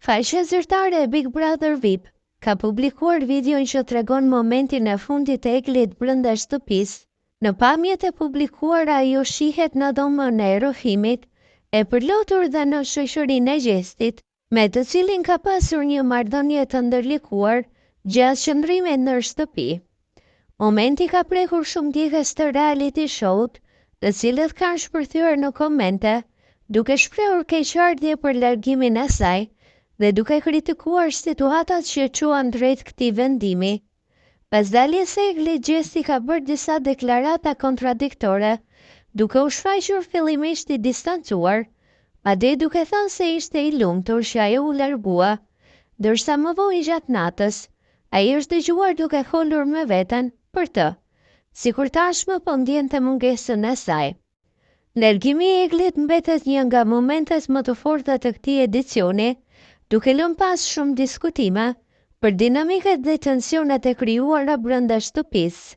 Faqja zyrtare e Big Brother VIP ka publikuar videon që tregon momentin e fundit të Eglit brenda shtëpisë. Në pamjet e publikuara ajo shihet në dhomën e Rohimit, e përlotur dhe në shoqërinë e Gjestit, me të cilin ka pasur një marrëdhënie të ndërlikuar gjatë qëndrimit në shtëpi. Momenti ka prekur shumë djegës të reality show-t, të cilët kanë shpërthyer në komente, duke shprehur keqardhje për largimin e saj dhe duke kritikuar situatat që quan drejt këtij vendimi. Pas daljes së Eglit, Gjesti ka bërë disa deklarata kontradiktore, duke u shfaqur fillimisht i distancuar, madje duke thënë se ishte i lumtur që ajo u largua, ndërsa më vonë gjatë natës, ai është dëgjuar duke folur me veten për të, sikur tashmë po ndjente mungesën e saj. Largimi i Eglit mbetet një nga momentet më të forta të këtij edicioni, duke lënë pas shumë diskutime për dinamikat dhe tensionet e krijuara brenda shtëpisë.